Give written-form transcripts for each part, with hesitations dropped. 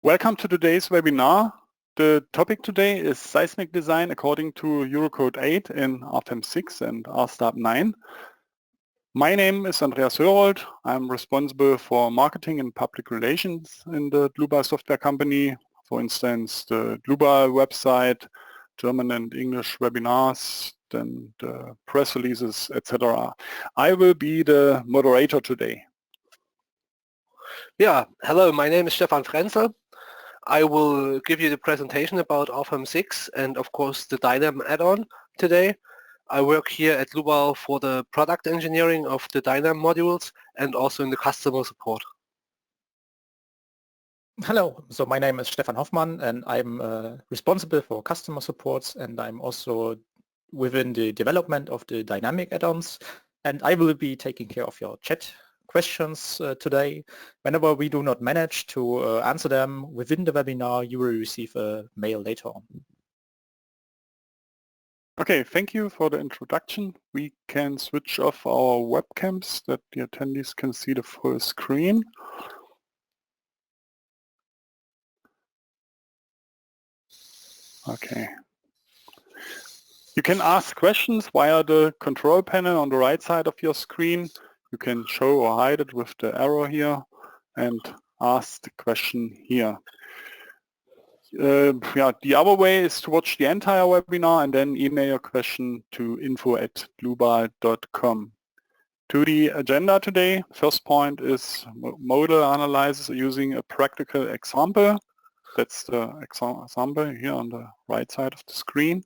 Welcome to today's webinar. The topic today is seismic design according to Eurocode 8 in RFEM 6 and RSTAB 9. My name is Andreas Hörold. I'm responsible for marketing and public relations in the Dlubal software company. For instance, the Dlubal website, German and English webinars, then the press releases, etc. I will be the moderator today. Yeah, hello, my name is Stefan Frenzel. I will give you the presentation about RFEM 6 and of course the Dynam add-on today. I work here at Dlubal for the product engineering of the Dynam modules and also in the customer support. Hello, so my name is Stefan Hoffmann and I'm responsible for customer supports, and I'm also within the development of the dynamic add-ons, and I will be taking care of your chat questions today. Whenever we do not manage to answer them within the webinar, you will receive a mail later on. Okay, thank you for the introduction. We can switch off our webcams that the attendees can see the full screen. Okay. You can ask questions via the control panel on the right side of your screen. You can show or hide it with the arrow here and ask the question here. The other way is to watch the entire webinar and then email your question to info@dlubal.com. To the agenda today, first point is model analysis using a practical example. That's the example here on the right side of the screen.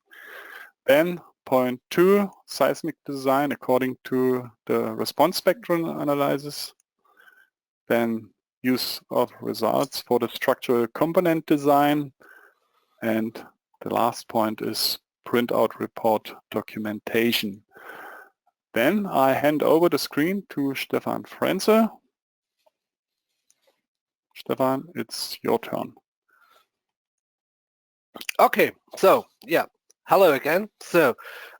Then point 2, seismic design according to the response spectrum analysis. Then use of results for the structural component design. And the last point is printout report documentation. Then I hand over the screen to Stefan Frenzel. Stefan, it's your turn. Okay, so yeah, hello again. So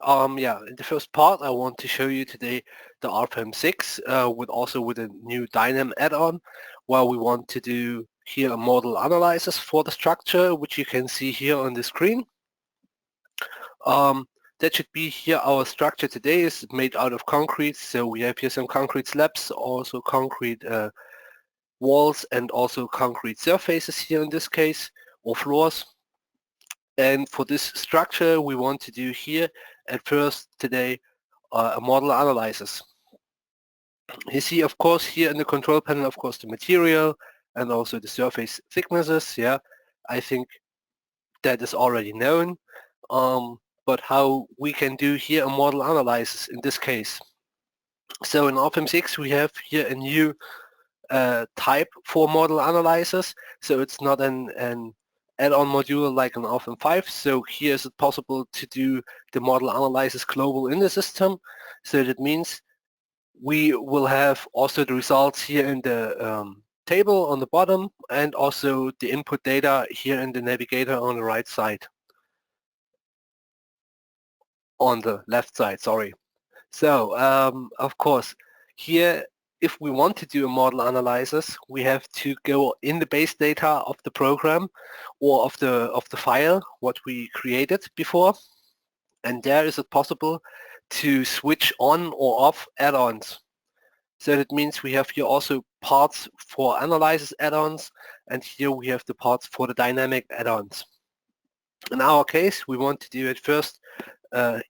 in the first part I want to show you today the RFEM 6 with a new Dynam add-on, where we want to do here a model analysis for the structure, which you can see here on the screen. That should be here. Our structure today is made out of concrete, so we have here some concrete slabs, also concrete walls, and also concrete surfaces here in this case, or floors. And for this structure we want to do here at first today a model analysis. You see, of course, here in the control panel, of course, the material and also the surface thicknesses. Yeah, I think that is already known. But how we can do here a model analysis in this case. So in RFEM 6 we have here a new type for model analysis. So it's not an add-on module like an RFEM 5. So here is it possible to do the model analysis global in the system. So that means we will have also the results here in the table on the bottom, and also the input data here in the navigator on the right side. On the left side, sorry. So of course here, if we want to do a model analysis, we have to go in the base data of the program or of the file what we created before, and there is it possible to switch on or off add-ons. So that means we have here also parts for analysis add-ons, and here we have the parts for the dynamic add-ons. In our case, we want to do it first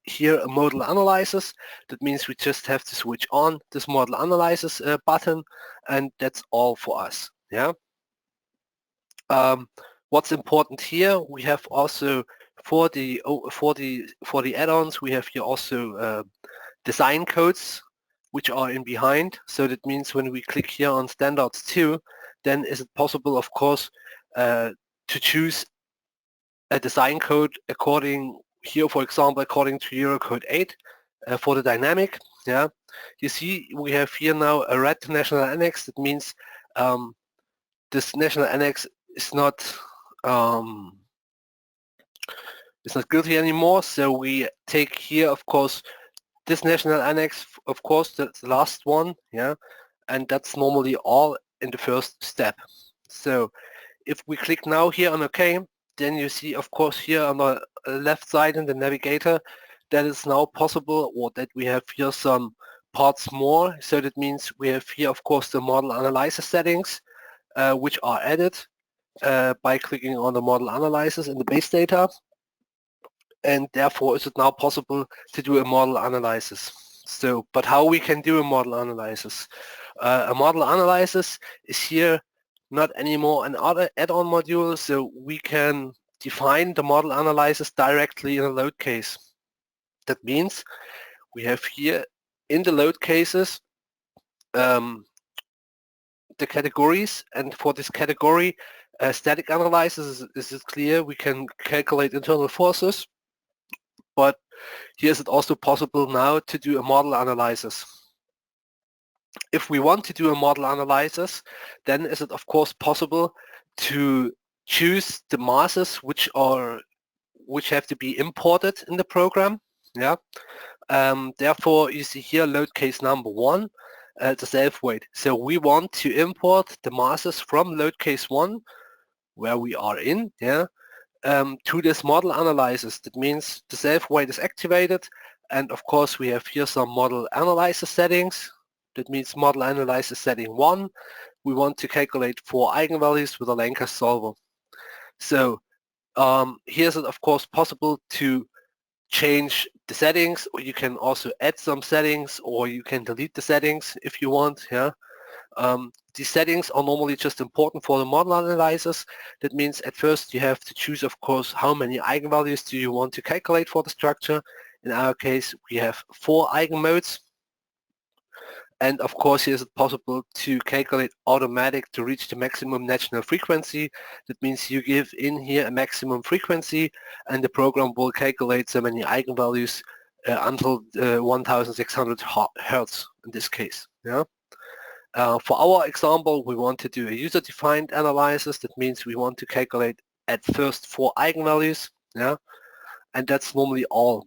here a model analysis. That means we just have to switch on this model analysis button, and that's all for us. Yeah. What's important here, we have also for the add-ons, we have here also design codes which are in behind. So that means when we click here on standards 2, then is it possible, of course, to choose a design code according here, for example, according to Eurocode 8 for the dynamic. Yeah, you see we have here now a red national annex. That means this national annex is not guilty anymore. So we take here, of course, this national annex, of course, that's the last one. Yeah, and that's normally all in the first step. So if we click now here on OK, then you see, of course, here on the left side in the navigator, that is now possible, or that we have here some parts more. So that means we have here, of course, the model analyzer settings, which are added by clicking on the model analyzers in the base data. And therefore, is it now possible to do a model analysis. So, but how we can do a model analysis? A model analysis is here not anymore an add-on module, so we can define the model analysis directly in a load case. That means we have here in the load cases the categories, and for this category static analysis is clear. We can calculate internal forces, but here is it also possible now to do a model analysis. If we want to do a model analysis, then is it of course possible to choose the masses which have to be imported in the program. Yeah. Therefore, you see here load case number 1, the self-weight. So we want to import the masses from load case 1, where we are in, yeah, to this model analysis. That means the self-weight is activated, and of course we have here some model analyzer settings. That means model analyzer setting 1. We want to calculate 4 eigenvalues with a Lenker solver. So here's it of course possible to change the settings, or you can also add some settings, or you can delete the settings if you want. Yeah. These settings are normally just important for the model analyzers. That means at first you have to choose, of course, how many eigenvalues do you want to calculate for the structure. In our case, we have 4 eigenmodes. And of course, here is it possible to calculate automatic to reach the maximum natural frequency. That means you give in here a maximum frequency, and the program will calculate so many eigenvalues until 1600 Hertz in this case. Yeah. For our example, we want to do a user-defined analysis. That means we want to calculate at first 4 eigenvalues. Yeah. And that's normally all.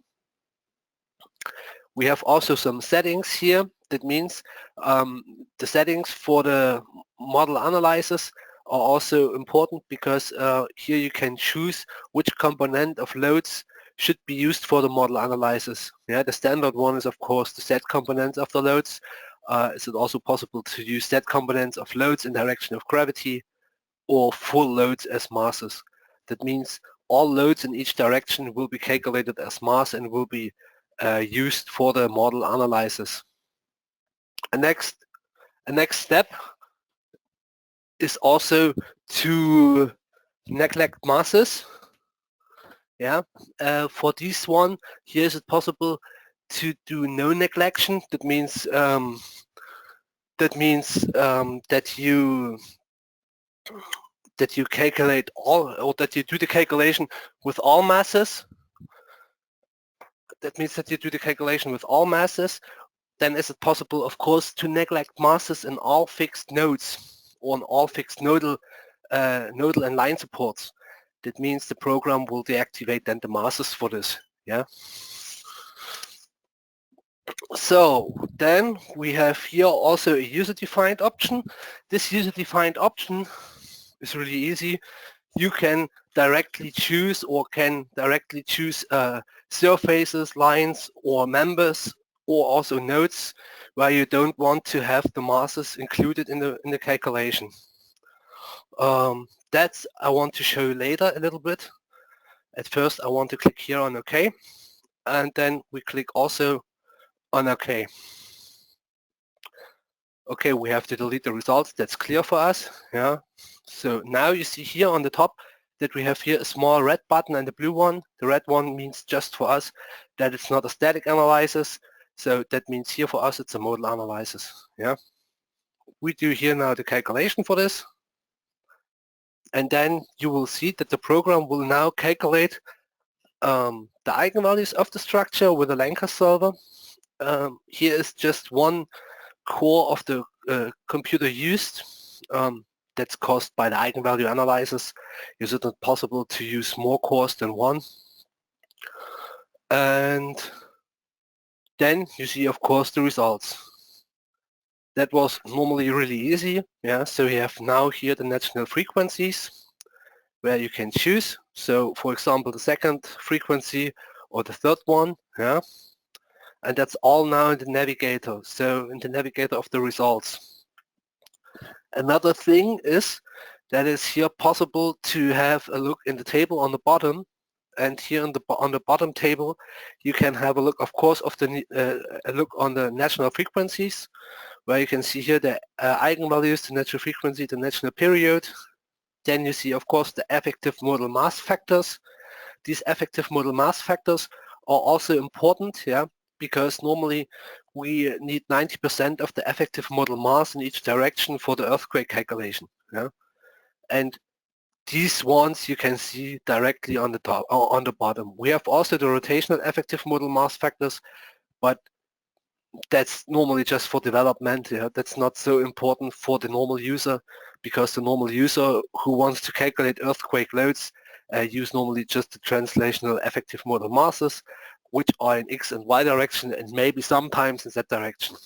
We have also some settings here. That means the settings for the model analysis are also important, because here you can choose which component of loads should be used for the model analysis. Yeah, the standard one is of course the set components of the loads. Is it also possible to use set components of loads in direction of gravity, or full loads as masses? That means all loads in each direction will be calculated as mass and will be used for the model analysis. A next step is also to neglect masses. Yeah, for this one, here is it possible to do no neglection. That means that you calculate all, or that you do the calculation with all masses. That means that you do the calculation with all masses. Then is it possible, of course, to neglect masses in all fixed nodes, or on all fixed nodal and line supports. That means the program will deactivate then the masses for this. Yeah. So then we have here also a user-defined option. This user-defined option is really easy. You can directly choose, surfaces, lines, or members, or also nodes where you don't want to have the masses included in the calculation. That's I want to show you later a little bit. At first I want to click here on OK, and then we click also on OK. Okay, we have to delete the results. That's clear for us. Yeah. So now you see here on the top that we have here a small red button and a blue one. The red one means just for us that it's not a static analysis. So that means here for us it's a modal analysis. Yeah. We do here now the calculation for this. And then you will see that the program will now calculate the eigenvalues of the structure with a Lenker solver. Here is just one core of the computer used. That's caused by the eigenvalue analysis. Is it not possible to use more cores than one? And then you see, of course, the results. That was normally really easy. Yeah, so we have now here the natural frequencies. where you can choose. So for example, the second frequency or the third one, yeah, and that's all now in the navigator, so in the navigator of the results. Another thing is that it's here possible to have a look in the table on the bottom, and here on the bottom table you can have a look, of course, of the a look on the national frequencies, where you can see here the eigenvalues, the natural frequency, the national period. Then you see, of course, the effective modal mass factors. These effective modal mass factors are also important, yeah, because normally we need 90% of the effective modal mass in each direction for the earthquake calculation, yeah. And these ones you can see directly on the top or on the bottom. We have also the rotational effective modal mass factors, but that's normally just for development. Yeah? That's not so important for the normal user, because the normal user who wants to calculate earthquake loads use normally just the translational effective modal masses, which are in X and Y direction, and maybe sometimes in Z direction.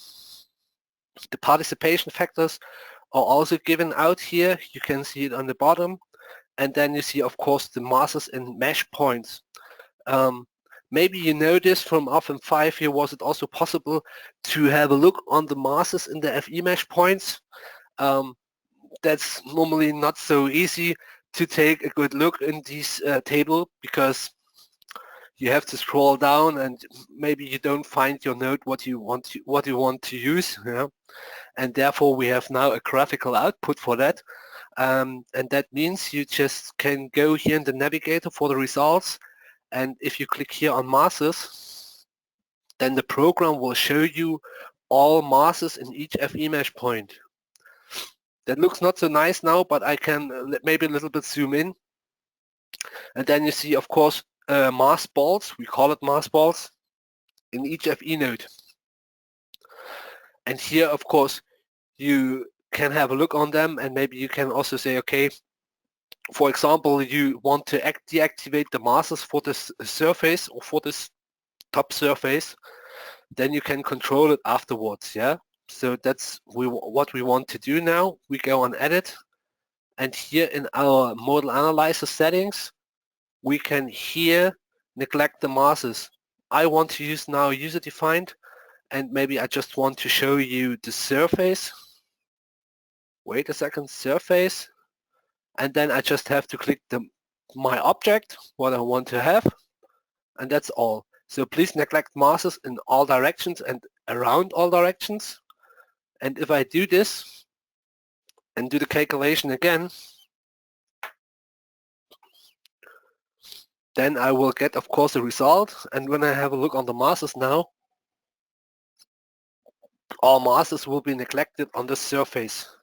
The participation factors are also given out here. You can see it on the bottom. And then you see, of course, the masses in mesh points. Maybe you know this from RFEM 5 here. Was it also possible to have a look on the masses in the FE mesh points? That's normally not so easy to take a good look in this table, because you have to scroll down and maybe you don't find your node what you want to use, yeah? And therefore we have now a graphical output for that. And that means you just can go here in the navigator for the results, and if you click here on masses, then the program will show you all masses in each FE mesh point. That looks not so nice now, but I can maybe a little bit zoom in. And then you see, of course, mass balls, we call it mass balls, in each FE node. And here, of course, you can have a look on them, and maybe you can also say, okay, for example, you want to deactivate the masses for this surface or for this top surface, then you can control it afterwards, yeah? So that's what we want to do now. We go on edit, and here in our model analyzer settings, we can here neglect the masses. I want to use now user defined, and maybe I just want to show you the surface. Wait a second, surface, and then I just have to click my object, what I want to have, and that's all. So please neglect masses in all directions and around all directions. And if I do this and do the calculation again, then I will get, of course, a result. And when I have a look on the masses now, all masses will be neglected on the surface.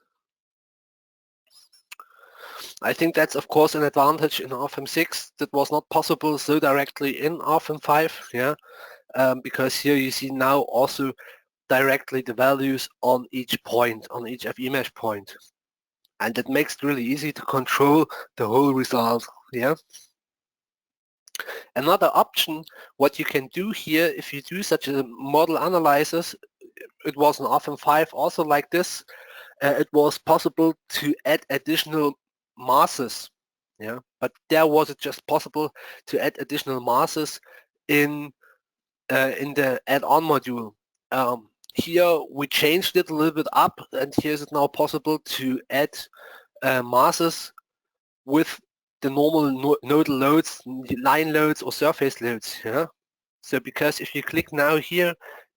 I think that's, of course, an advantage in RFEM 6 that was not possible so directly in RFEM 5, yeah, because here you see now also directly the values on each point, on each FE mesh point. And that makes it really easy to control the whole result, yeah. Another option, what you can do here, if you do such a model analysis, it was in RFEM 5 also like this, it was possible to add additional masses, yeah, but there was it just possible to add additional masses in the add-on module. Here we changed it a little bit up, and here is it now possible to add masses with the normal nodal loads, line loads or surface loads, yeah. So because if you click now here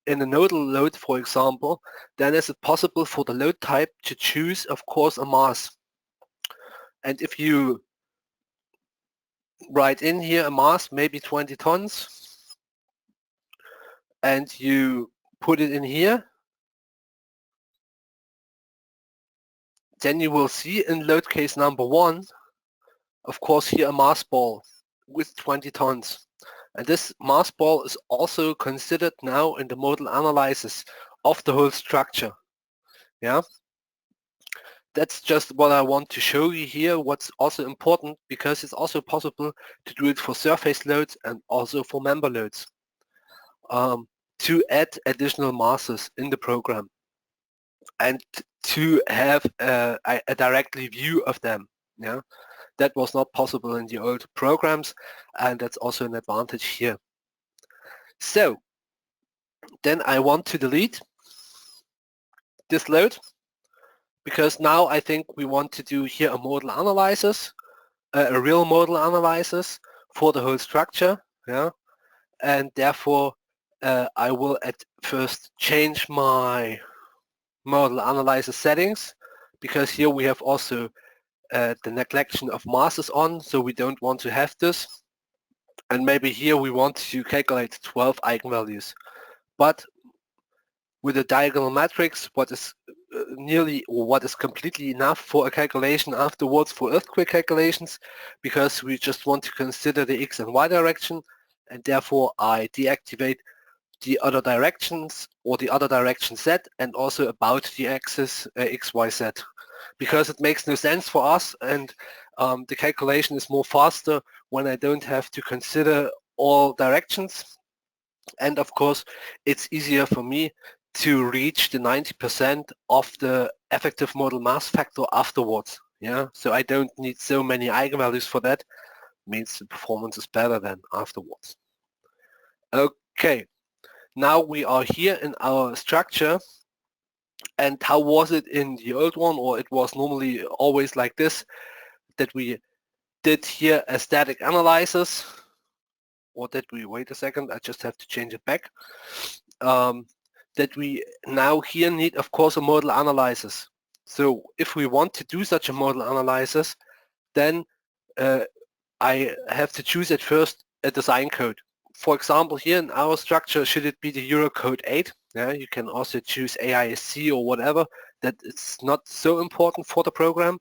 in the nodal load, for example, then is it possible for the load type to choose, of course, a mass. And if you write in here a mass, maybe 20 tons, and you put it in here, then you will see in load case number 1, of course, here a mass ball with 20 tons. And this mass ball is also considered now in the model analysis of the whole structure. Yeah. That's just what I want to show you here, what's also important, because it's also possible to do it for surface loads and also for member loads, to add additional masses in the program and to have a directly view of them. Yeah, that was not possible in the old programs, and that's also an advantage here. So then I want to delete this load, because now I think we want to do here a model analysis, a real model analysis for the whole structure. Yeah, and therefore I will at first change my model analysis settings, because here we have also the neglection of masses on, so we don't want to have this. And maybe here we want to calculate 12 eigenvalues, but with a diagonal matrix, what is what is completely enough for a calculation afterwards for earthquake calculations, because we just want to consider the x and y direction, and therefore I deactivate the other directions or the other direction z, and also about the axis x, y, z, because it makes no sense for us, and the calculation is more faster when I don't have to consider all directions. And of course it's easier for me to reach the 90% of the effective model mass factor afterwards. Yeah, so I don't need so many eigenvalues for that. Means the performance is better than afterwards. Okay, now we are here in our structure, and how was it in the old one? Or it was normally always like this, that we did here a static analysis, or did we, wait a second, I just have to change it back, that we now here need, of course, a model analysis. So if we want to do such a model analysis, then I have to choose at first a design code. For example, here in our structure, should it be the Eurocode 8? Yeah, you can also choose AISC or whatever. That it's not so important for the program,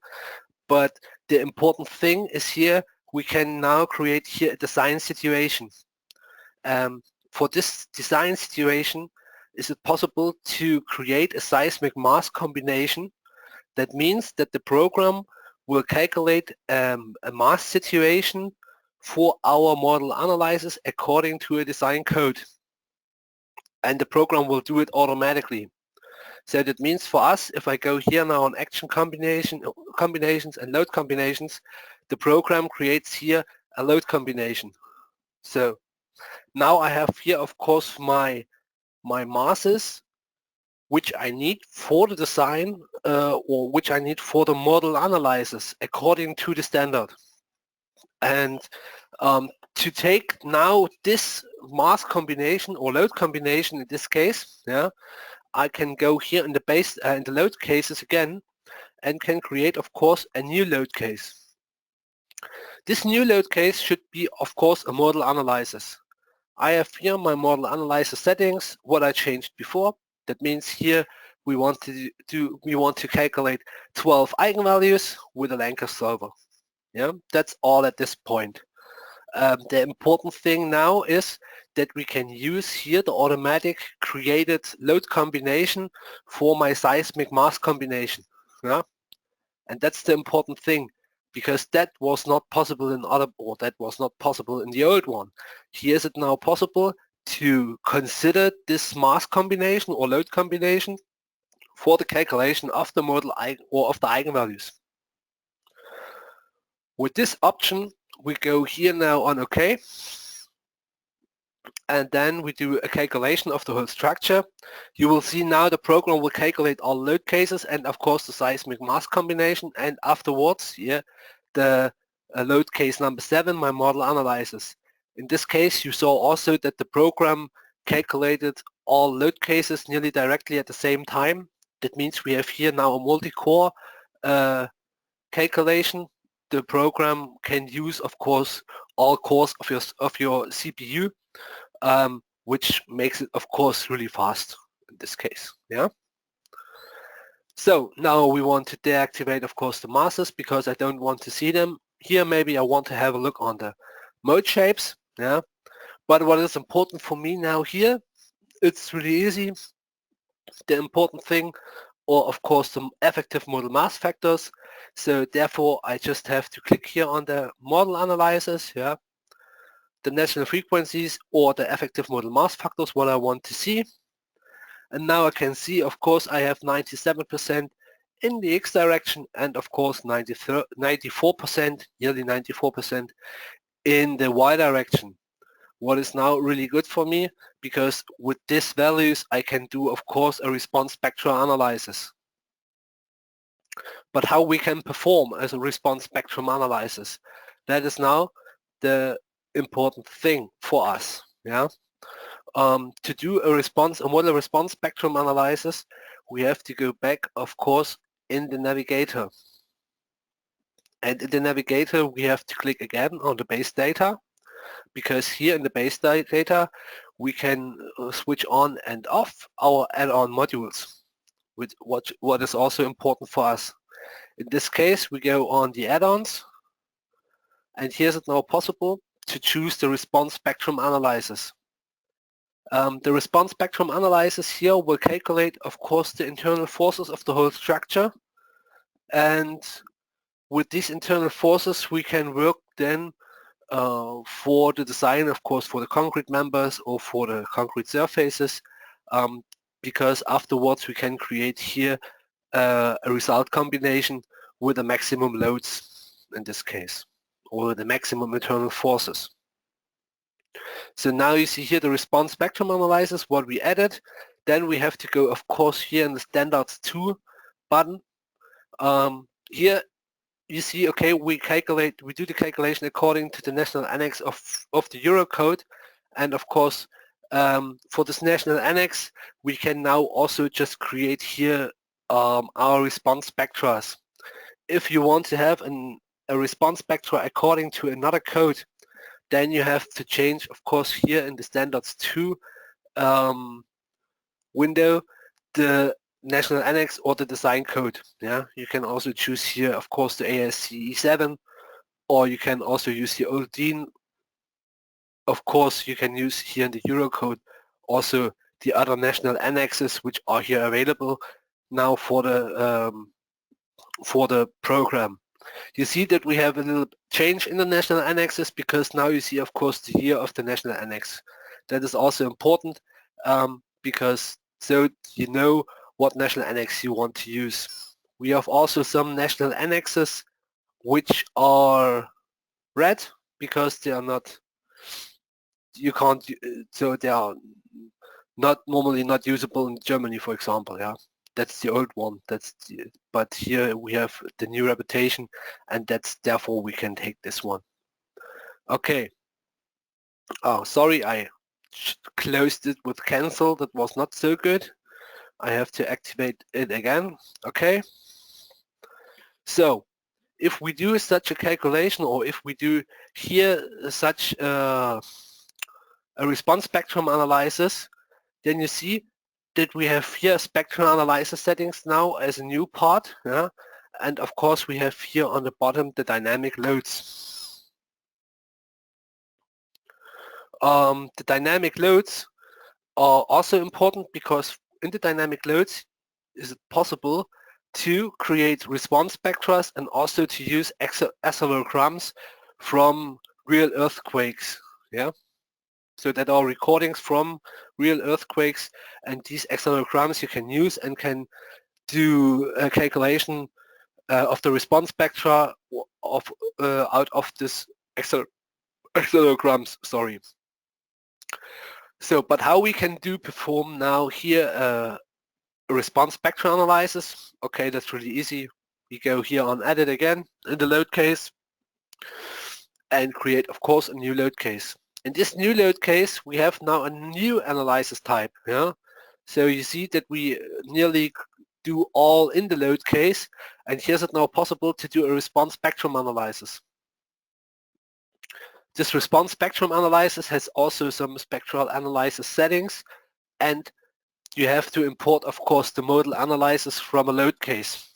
but the important thing is here we can now create here a design situation. For this design situation, is it possible to create a seismic mass combination? That means that the program will calculate a mass situation for our model analysis according to a design code, and the program will do it automatically. So that means for us, if I go here now on action combinations and load combinations, the program creates here a load combination. So now I have here, of course, my masses, which I need for the design or which I need for the model analysis according to the standard. And to take now this mass combination or load combination in this case, yeah, I can go here in the base in the load cases again, and can create, of course, a new load case. This new load case should be, of course, a model analysis. I have here my model analysis settings, what I changed before. That means here we want to calculate 12 eigenvalues with a Landgraf solver. Yeah, that's all at this point. The important thing now is that we can use here the automatic created load combination for my seismic mass combination. Yeah? And that's the important thing, because that was not possible in the old one. Here is it now possible to consider this mass combination or load combination for the calculation of the model or of the eigenvalues. With this option, we go here now on OK, and then we do a calculation of the whole structure. You will see now the program will calculate all load cases and, of course, the seismic mass combination, and afterwards, yeah, the load case number 7, my model analysis. In this case, you saw also that the program calculated all load cases nearly directly at the same time. That means we have here now a multi-core calculation. The program can use, of course, all cores of your CPU, which makes it, of course, really fast in this case. Yeah. So now we want to deactivate, of course, the masses, because I don't want to see them. Here maybe I want to have a look on the mode shapes. Yeah. But what is important for me now here, it's really easy. The important thing, or of course, the effective model mass factors. So therefore, I just have to click here on the model analysis, yeah, the national frequencies or the effective model mass factors, what I want to see. And now I can see, of course, I have 97% in the X direction, and of course 94%, nearly 94% in the Y direction. What is now really good for me, because with these values I can do of course a response spectral analysis. But how we can perform as a response spectrum analysis, that is now the important thing for us. Yeah. To do a model response spectrum analysis, we have to go back, of course, in the navigator. And in the navigator, we have to click again on the base data, because here in the base data, we can switch on and off our add-on modules, with what is also important for us. In this case, we go on the add-ons, and here's it now possible to choose the response spectrum analysis. The response spectrum analysis here will calculate, of course, the internal forces of the whole structure, and with these internal forces we can work then for the design, of course, for the concrete members or for the concrete surfaces, because afterwards we can create here a result combination with the maximum loads in this case, or the maximum internal forces. So now you see here the response spectrum analysis, what we added. Then we have to go, of course, here in the standards 2 button. Here you see, okay, we do the calculation according to the national annex of the Eurocode. And of course, for this national annex, we can now also just create here our response spectra. If you want to have a response spectra according to another code, then you have to change, of course, here in the standards 2 window, the national annex or the design code. Yeah, you can also choose here, of course, the ASCE 7, or you can also use the old DIN. Of course, you can use here in the Eurocode also the other national annexes which are here available now for the program. You see that we have a little change in the national annexes, because now you see, of course, the year of the national annex. That is also important, because so you know what national annex you want to use. We have also some national annexes which are red, because they are not, you can't, so they are not normally not usable in Germany, for example. Yeah. That's the old one. But here we have the new reputation, and therefore we can take this one. Okay. Oh, sorry, I closed it with cancel. That was not so good. I have to activate it again. Okay. So if we do such a calculation, or if we do here such a response spectrum analysis, then you see that we have here spectral analysis settings now as a new part, yeah? And of course we have here on the bottom the dynamic loads. The dynamic loads are also important, because in the dynamic loads is it possible to create response spectra and also to use accelegrams from real earthquakes. Yeah. So that are recordings from real earthquakes, and these accelegrams you can use and can do a calculation of the response spectra of out of this accelegrams. Sorry. So, but how we can perform now here a response spectra analysis? Okay, that's really easy. We go here on edit again in the load case and create, of course, a new load case. In this new load case, we have now a new analysis type. Yeah. So you see that we nearly do all in the load case, and here's it now possible to do a response spectrum analysis. This response spectrum analysis has also some spectral analysis settings, and you have to import, of course, the modal analysis from a load case.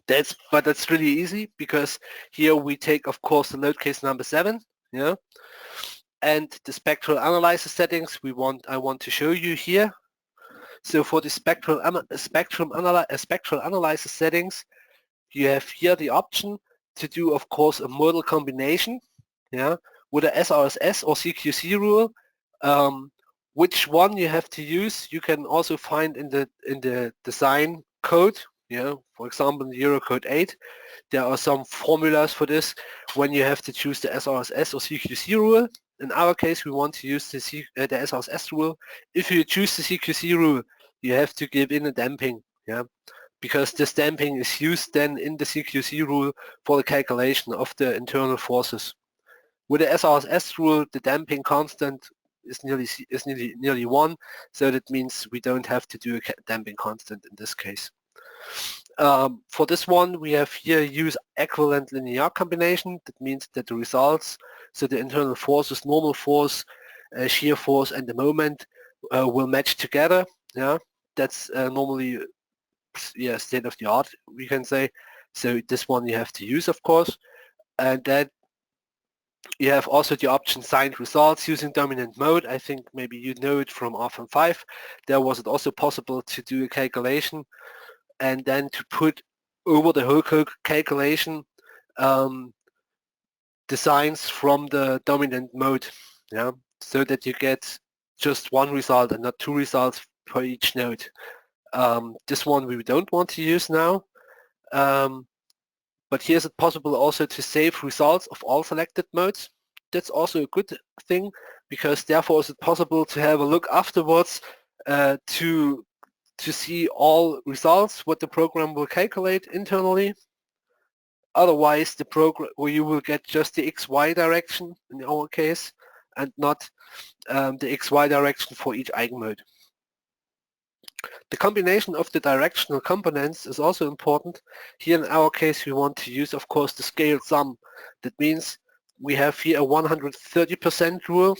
That's really easy, because here we take, of course, the load case number 7. Yeah, and the spectral analysis settings I want to show you here. So for the spectral analysis settings, you have here the option to do, of course, a modal combination, yeah, with a SRSS or CQC rule. Which one you have to use, you can also find in the design code. For example, in the Eurocode 8, there are some formulas for this when you have to choose the SRSS or CQC rule. In our case, we want to use the SRSS rule. If you choose the CQC rule, you have to give in a damping, because this damping is used then in the CQC rule for the calculation of the internal forces. With the SRSS rule, the damping constant is nearly 1, so that means we don't have to do a damping constant in this case. For this one, we have here use equivalent linear combination. That means that the results, so the internal forces, normal force, shear force, and the moment will match together. That's normally state of the art, we can say. So this one you have to use, of course, and then you have also the option signed results using dominant mode. I think maybe you know it from RFEM 5. There was it also possible to do a calculation and then to put over the whole calculation designs from the dominant mode, so that you get just one result and not two results per each node. This one we don't want to use now. But here's it possible also to save results of all selected modes. That's also a good thing, because therefore is it possible to have a look afterwards to see all results, what the program will calculate internally. Otherwise, the program, or you will get just the XY direction in our case, and not the XY direction for each eigenmode. The combination of the directional components is also important. Here in our case, we want to use, of course, the scaled sum. That means we have here a 130% rule.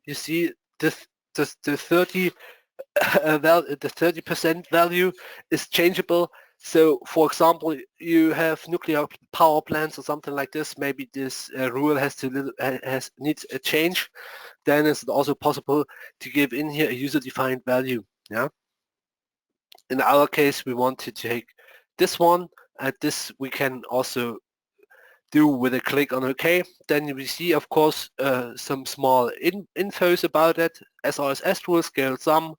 You see the 30% value is changeable. So, for example, you have nuclear power plants or something like this. Maybe this rule needs a change. Then it's also possible to give in here a user-defined value. In our case, we want to take this one, and this we can also do with a click on OK. Then we see, of course, some small infos about it. SRSS rule, scale sum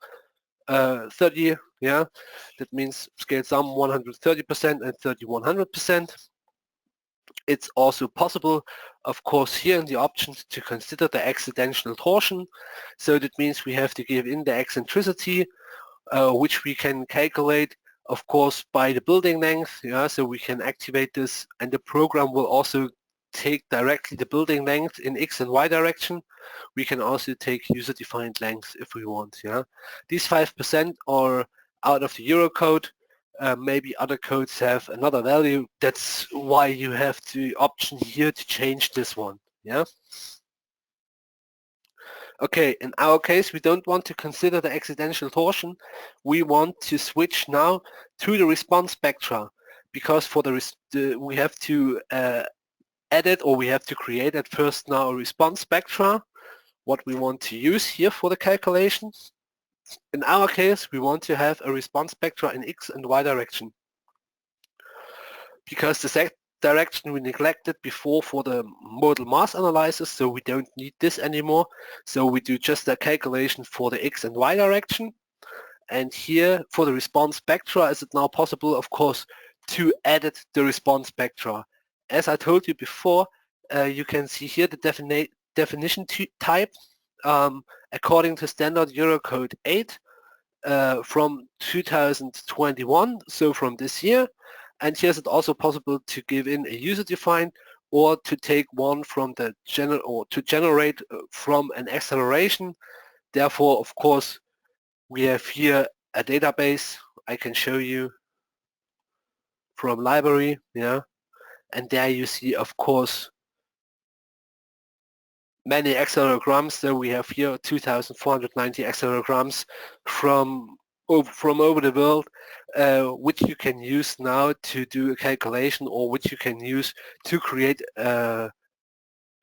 30, that means scale sum 130% and 30 100%. It's also possible, of course, here in the options to consider the accidental torsion. So that means we have to give in the eccentricity, which we can calculate, of course, by the building length. So we can activate this, and the program will also take directly the building length in X and Y direction. We can also take user-defined length if we want. These 5% are out of the Eurocode. Maybe other codes have another value. That's why you have the option here to change this one. Okay, in our case, we don't want to consider the accidental torsion. We want to switch now to the response spectra, because for we have to edit, or we have to create at first now a response spectra, what we want to use here for the calculations. In our case, we want to have a response spectra in X and Y direction, because the direction we neglected before for the modal mass analysis, so we don't need this anymore. So we do just a calculation for the X and Y direction. And here for the response spectra, is it now possible, of course, to edit the response spectra. As I told you before, you can see here the definition type according to standard Eurocode 8 from 2021, so from this year. And here's it also possible to give in a user-defined, or to take one from the to generate from an acceleration. Therefore, of course, we have here a database I can show you from library, and there you see, of course, many accelegrams. So we have here 2,490 accelegrams from over the world, which you can use now to do a calculation, or which you can use to create a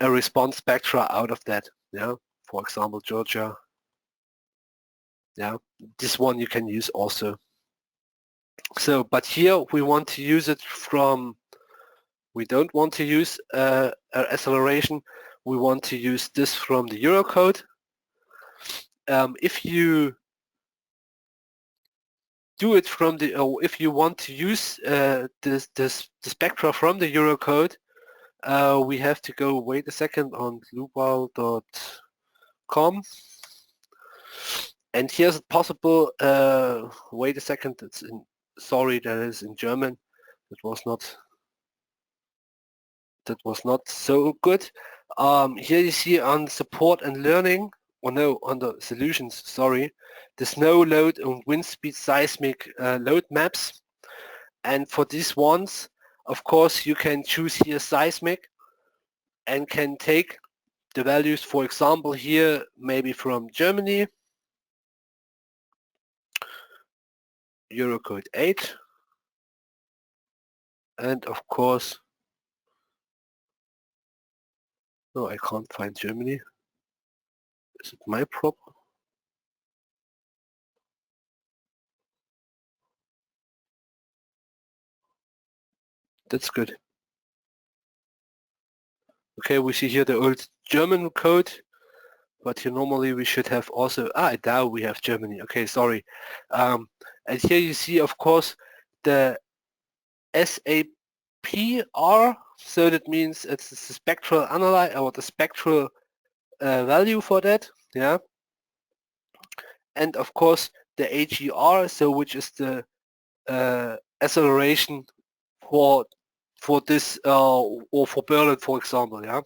response spectra out of that. For example, Georgia. This one you can use also. So, but here we want to use it from. We don't want to use an acceleration. We want to use this from the Eurocode. If you do it from the, or if you want to use the spectra from the Eurocode, we have to go, wait a second, on dlubal.com. And here's a possible, wait a second, it's in, sorry, that is in German. That was not so good. Here you see on support and learning, or no, on the solutions, sorry, the snow load and wind speed seismic load maps. And for these ones, of course, you can choose here seismic and can take the values, for example, here, maybe from Germany, Eurocode 8, and of course, no, I can't find Germany. Is it my problem? That's good. Okay, we see here the old German code, but here normally we should have also, now we have Germany. Okay, sorry. And here you see, of course, the SAPR, so that means it's the spectral analyze, or the spectral value for that, yeah. And of course the AGR, so which is the acceleration for this or for Berlin, for example, yeah.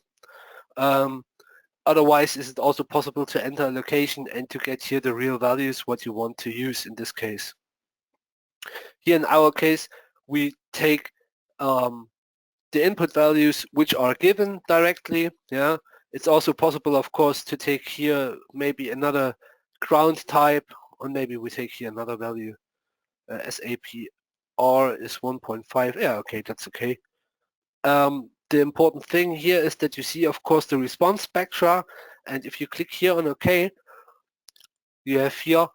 Otherwise, is it also possible to enter a location and to get here the real values what you want to use in this case. Here in our case, we take the input values which are given directly, yeah. It's also possible, of course, to take here maybe another ground type, or maybe we take here another value. SAPR is 1.5. Yeah, okay, that's okay. The important thing here is that you see, of course, the response spectra, and if you click here on OK, you have here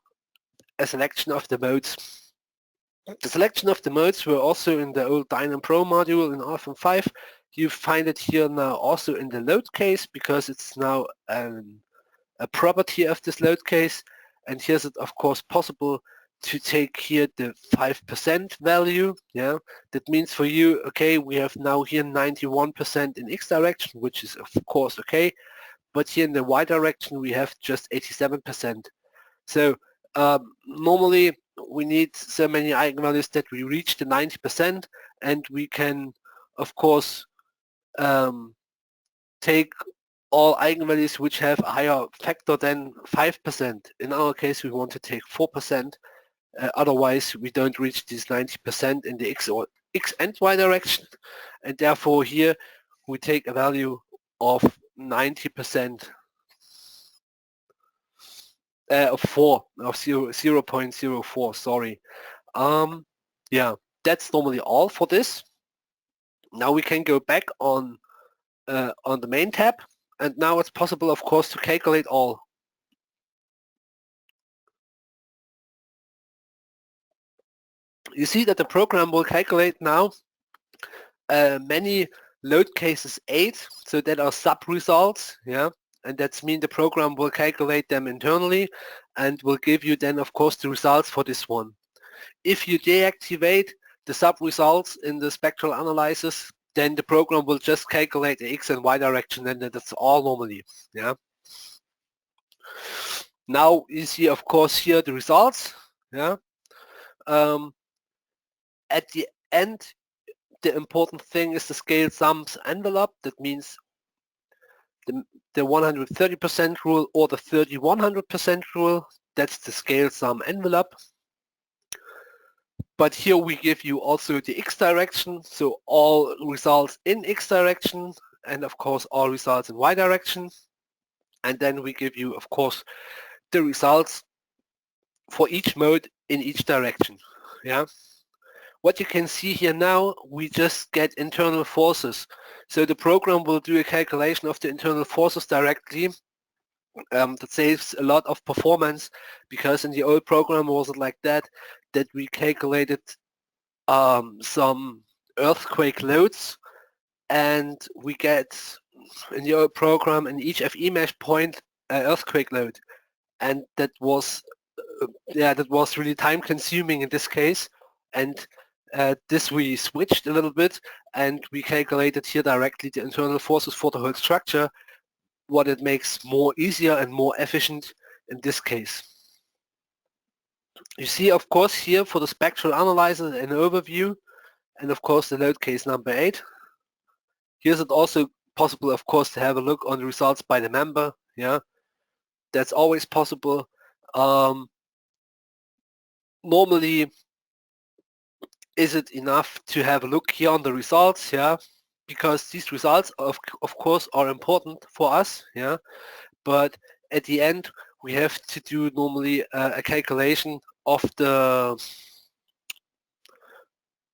a selection of the modes. The selection of the modes were also in the old Dynam Pro module in RFEM 5. You find it here now also in the load case, because it's now a property of this load case, and here's it, of course, possible to take here the 5% value, yeah. That means for you, okay, we have now here 91% in X direction, which is of course okay, but here in the Y direction we have just 87%. So normally we need so many eigenvalues that we reach the 90%, and we can, of course, take all eigenvalues which have a higher factor than 5%. In our case, we want to take 4%. Otherwise, we don't reach this 90% in the X and Y direction, and therefore here we take a value of 90% of 0.04. Sorry. Yeah, that's normally all for this. Now we can go back on the main tab, and now it's possible, of course, to calculate all. You see that the program will calculate now many load cases 8, so that are sub-results, yeah, and that's mean the program will calculate them internally and will give you then, of course, the results for this one. If you deactivate the sub-results in the spectral analysis, then the program will just calculate the X and Y direction, and that's all normally, yeah. Now you see, of course, here the results, yeah. At the end, the important thing is the scale sums envelope. That means the 130% rule or the 30-100% rule. That's the scale sum envelope. But here we give you also the X direction, so all results in X direction, and of course all results in Y direction. And then we give you, of course, the results for each mode in each direction, yeah. What you can see here now, we just get internal forces. So the program will do a calculation of the internal forces directly. That saves a lot of performance, because in the old program wasn't like that we calculated some earthquake loads, and we get in the old program in each FE mesh point an earthquake load, and that was that was really time consuming in this case, and this we switched a little bit, and we calculated here directly the internal forces for the whole structure, what it makes more easier and more efficient in this case. You see, of course, here for the spectral analyzer an overview, and of course the load case number 8. Here's it also possible, of course, to have a look on the results by the member. Yeah, that's always possible. Normally, is it enough to have a look here on the results? Yeah, because these results of course are important for us. Yeah, but at the end we have to do normally a calculation of the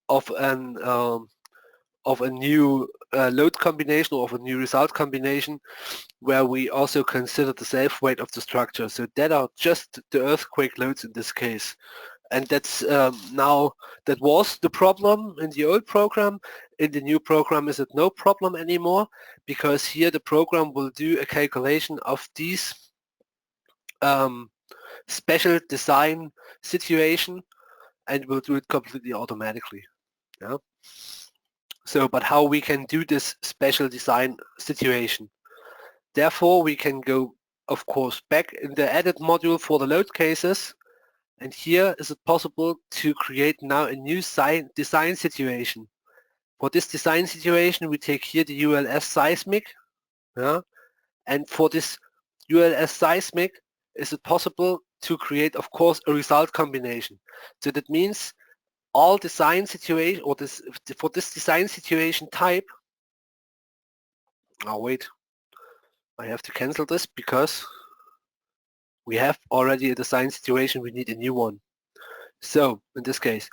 of a new load combination or of a new result combination, where we also consider the self-weight of the structure. So that are just the earthquake loads in this case. And that's now, that was the problem in the old program. In the new program, is it no problem anymore? Because here the program will do a calculation of these special design situation, and will do it completely automatically. Yeah. So, but how we can do this special design situation? Therefore, we can go, of course, back in the edit module for the load cases, and here is it possible to create now a new design situation. For this design situation, we take here the ULS seismic, yeah? And for this ULS seismic, is it possible to create, of course, a result combination. So that means all design situation, or for this design situation type, oh wait, I have to cancel this because we have already a design situation, we need a new one. So in this case,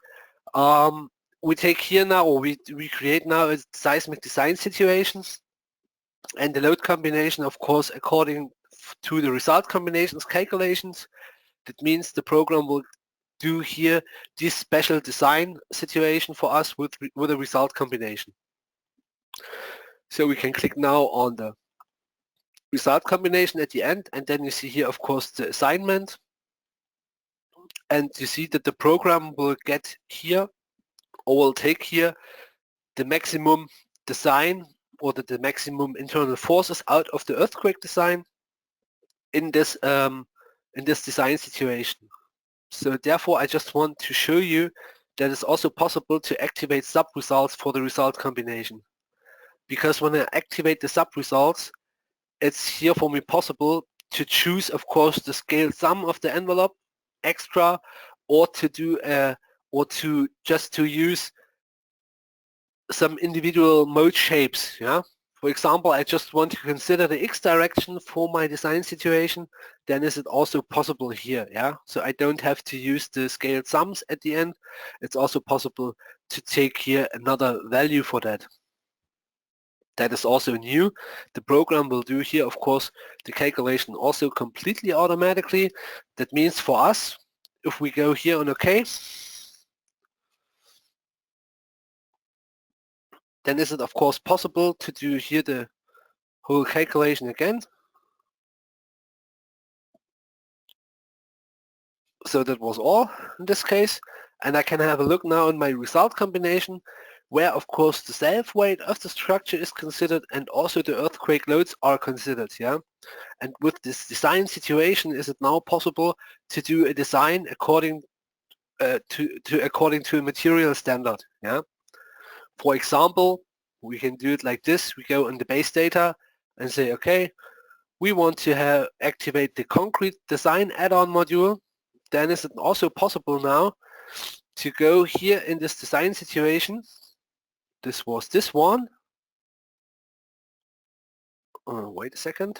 we take here now, or we create now a seismic design situation, and the load combination, of course, according to the result combinations calculations. That means the program will do here this special design situation for us with a result combination. So we can click now on the result combination at the end, and then you see here, of course, the assignment, and you see that the program will get here, or will take here, the maximum design, or the maximum internal forces out of the earthquake design in this design situation. So therefore, I just want to show you that it's also possible to activate sub-results for the result combination. Because when I activate the sub-results, it's here for me possible to choose, of course, the scale sum of the envelope extra, or to do just to use some individual mode shapes. Yeah. For example, I just want to consider the X direction for my design situation, then is it also possible here, yeah? So I don't have to use the scaled sums at the end. It's also possible to take here another value for that. That is also new. The program will do here, of course, the calculation also completely automatically. That means for us, if we go here on OK, then is it of course possible to do here the whole calculation again. So that was all in this case, and I can have a look now in my result combination, where of course the self-weight of the structure is considered and also the earthquake loads are considered, yeah. And with this design situation, is it now possible to do a design according to a material standard, yeah. For example, we can do it like this. We go on the base data and say, okay, we want to activate the concrete design add-on module. Then is it also possible now to go here in this design situation. This was this one. Wait a second.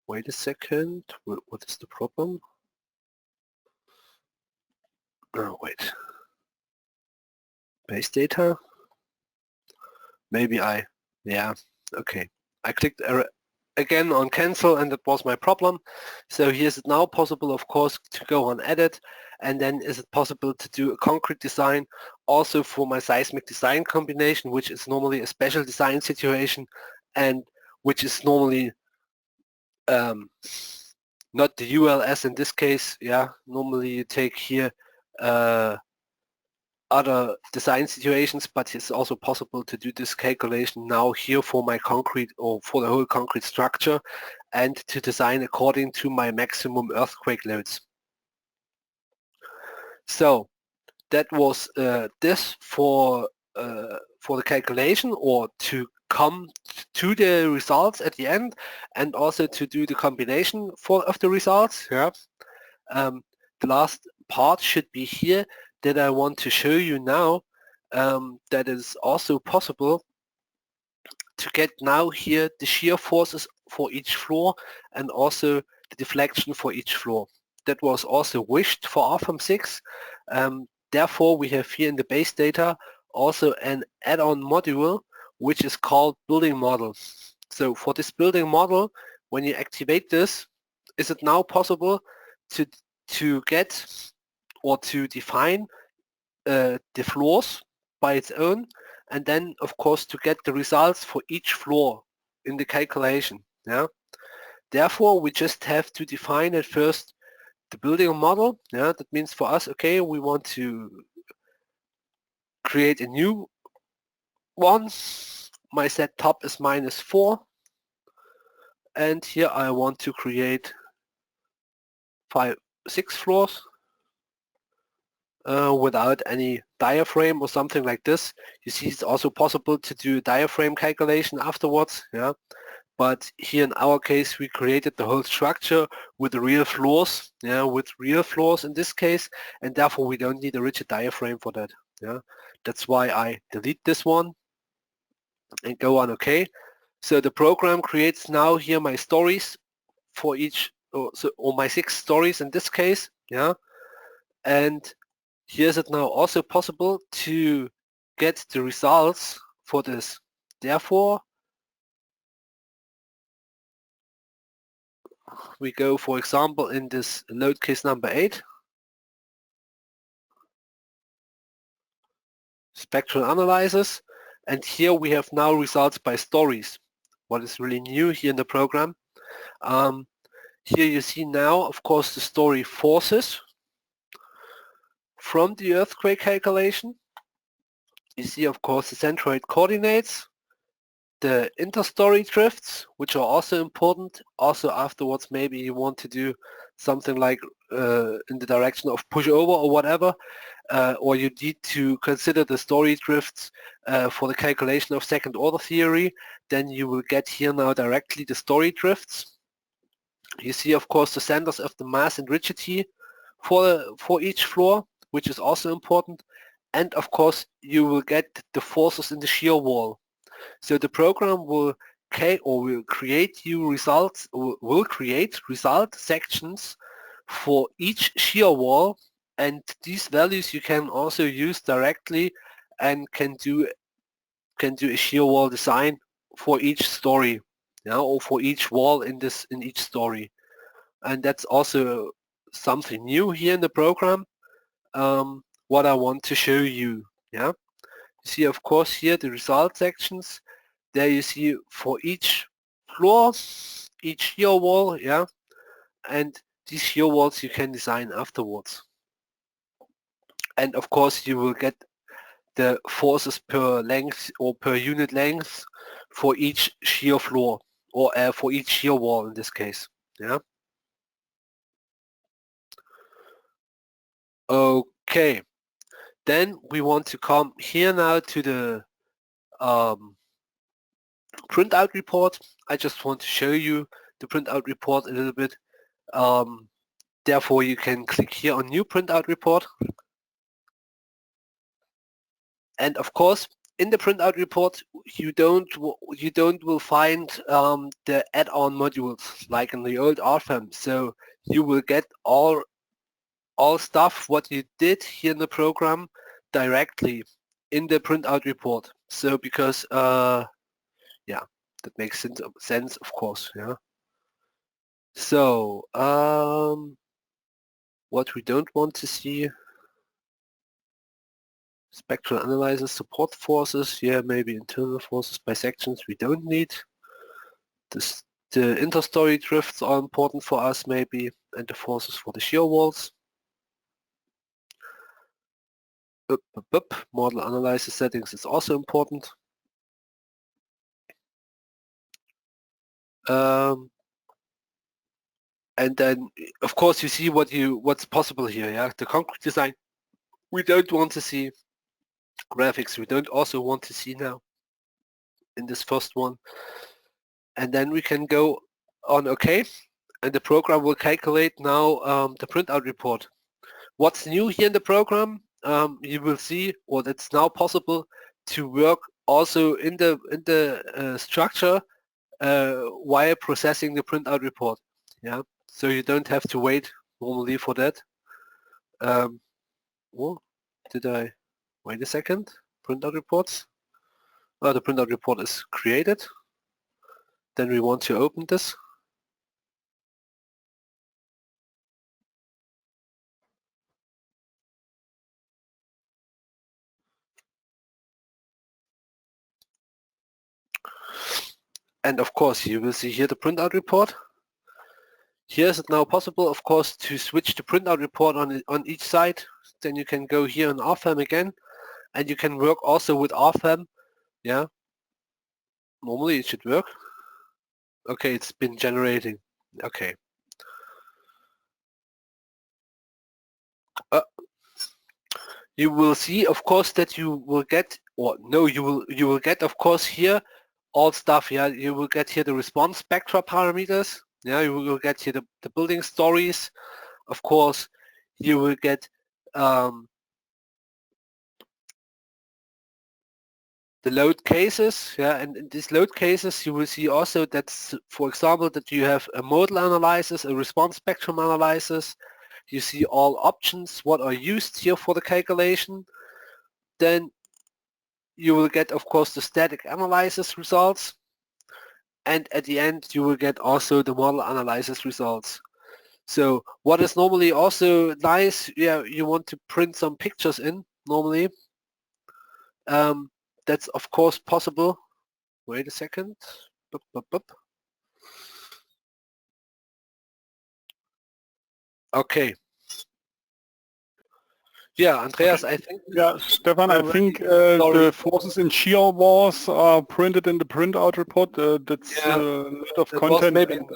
Wait a second. What is the problem? Oh, wait. Base data. Maybe yeah, okay. I clicked again on cancel, and that was my problem. So here's it now possible, of course, to go on edit, and then is it possible to do a concrete design also for my seismic design combination, which is normally a special design situation and which is normally not the ULS in this case. Yeah, normally you take here other design situations, but it's also possible to do this calculation now here for my concrete or for the whole concrete structure and to design according to my maximum earthquake loads. So that was this for the calculation, or to come to the results at the end, and also to do the combination of the results. Yeah. The last part should be here that I want to show you now, that is also possible to get now here the shear forces for each floor and also the deflection for each floor. That was also wished for RFEM 6. Therefore, we have here in the base data also an add-on module which is called building model. So for this building model, when you activate this, is it now possible to get or to define the floors by its own, and then of course to get the results for each floor in the calculation. Yeah. Therefore, we just have to define at first the building model. Yeah, that means for us, okay, we want to create a new one. My set top is -4, and here I want to create 6 floors without any diaphragm or something like this. You see, it's also possible to do diaphragm calculation afterwards. Yeah, but here in our case, we created the whole structure with the real floors. Yeah, with real floors in this case, and therefore we don't need a rigid diaphragm for that. Yeah, that's why I delete this one and go on OK. So the program creates now here my stories for each, or my 6 stories in this case. Yeah, and here's it now also possible to get the results for this. Therefore, we go, for example, in this load case number 8, spectral analysis, and here we have now results by stories. What is really new here in the program. Here you see now, of course, the story forces from the earthquake calculation. You see, of course, the centroid coordinates, the interstory drifts, which are also important. Also afterwards, maybe you want to do something like in the direction of pushover or whatever, or you need to consider the story drifts for the calculation of second order theory, then you will get here now directly the story drifts. You see, of course, the centers of the mass and rigidity for each floor, which is also important. And of course, you will get the forces in the shear wall. So the program will create result sections for each shear wall, and these values you can also use directly and can do a shear wall design for each story, or for each wall in each story. And that's also something new here in the program. What I want to show you. Yeah. You see, of course, here the result sections. There you see for each floor, each shear wall, yeah, and these shear walls you can design afterwards. And of course, you will get the forces per length or per unit length for each shear floor, or for each shear wall in this case. Yeah. Okay. Then we want to come here now to the printout report. I just want to show you the printout report a little bit. Therefore, you can click here on New Printout Report. And of course, in the printout report, you will find the add-on modules like in the old RFEM. So you will get all stuff what you did here in the program directly in the printout report. So because yeah, that makes sense, of course. Yeah. So what we don't want to see spectral analysis, support forces, yeah, maybe internal forces by sections we don't need. The interstory drifts are important for us maybe, and the forces for the shear walls. Model analysis settings is also important. And then, of course, you see what's possible here. Yeah, the concrete design. We don't want to see graphics. We don't also want to see now in this first one. And then we can go on OK, and the program will calculate now the printout report. What's new here in the program? You will see, or it's now possible to work also in the structure while processing the printout report. Yeah, so you don't have to wait normally for that. Oh, did I wait a second? Printout reports. Oh, the printout report is created. Then we want to open this. And of course, you will see here the printout report. Here is it now possible, of course, to switch the printout report on each side. Then you can go here on RFEM again, and you can work also with RFEM. Yeah, normally it should work. Okay, it's been generating. Okay. You will see, of course, that you will get, or no, you will get, of course, here all stuff. Yeah, you will get here the response spectra parameters. Yeah, you will get here the building stories. Of course, you will get the load cases. Yeah, and in these load cases, you will see also that, for example, that you have a modal analysis, a response spectrum analysis. You see all options, what are used here for the calculation. Then you will get, of course, the static analysis results. And at the end, you will get also the model analysis results. So what is normally also nice, yeah, you want to print some pictures in normally. That's of course possible. Wait a second. Okay. Yeah, Andreas, I think. Yeah, Stefan, I think the forces in shear walls are printed in the printout report. That's a lot of content.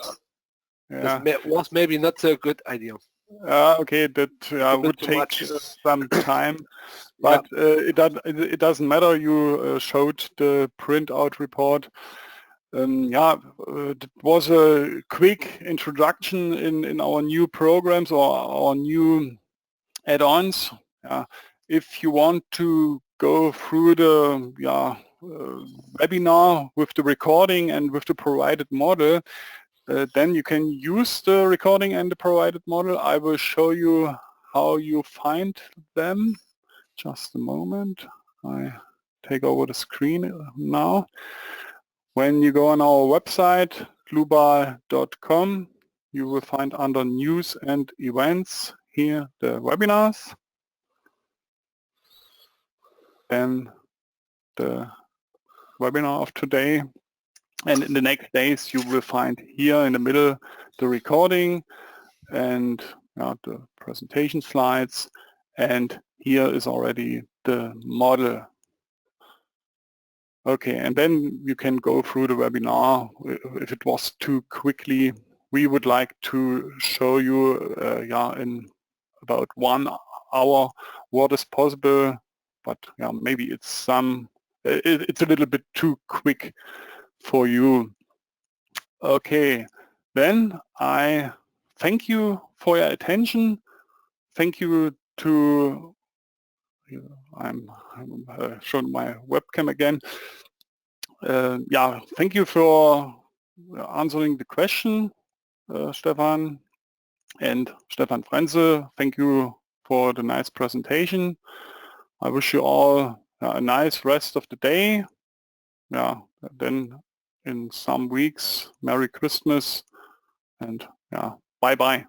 That was maybe not a good idea. Okay, that would take some time, but it doesn't matter. You showed the printout report. It was a quick introduction in our new programs or our new add-ons. If you want to go through the webinar with the recording and with the provided model, then you can use the recording and the provided model. I will show you how you find them. Just a moment. I take over the screen now. When you go on our website, dlubal.com, you will find under News and Events here the webinars. Then the webinar of today. And in the next days, you will find here in the middle the recording and the presentation slides. And here is already the model. Okay, and then you can go through the webinar. If it was too quickly, we would like to show you in about 1 hour what is possible. But maybe it's it's a little bit too quick for you. Okay, then I thank you for your attention. Thank you to, I'm showing my webcam again. Thank you for answering the question, Stefan. And Stefan Frenze, thank you for the nice presentation. I wish you all a nice rest of the day. Then in some weeks, Merry Christmas, and bye-bye.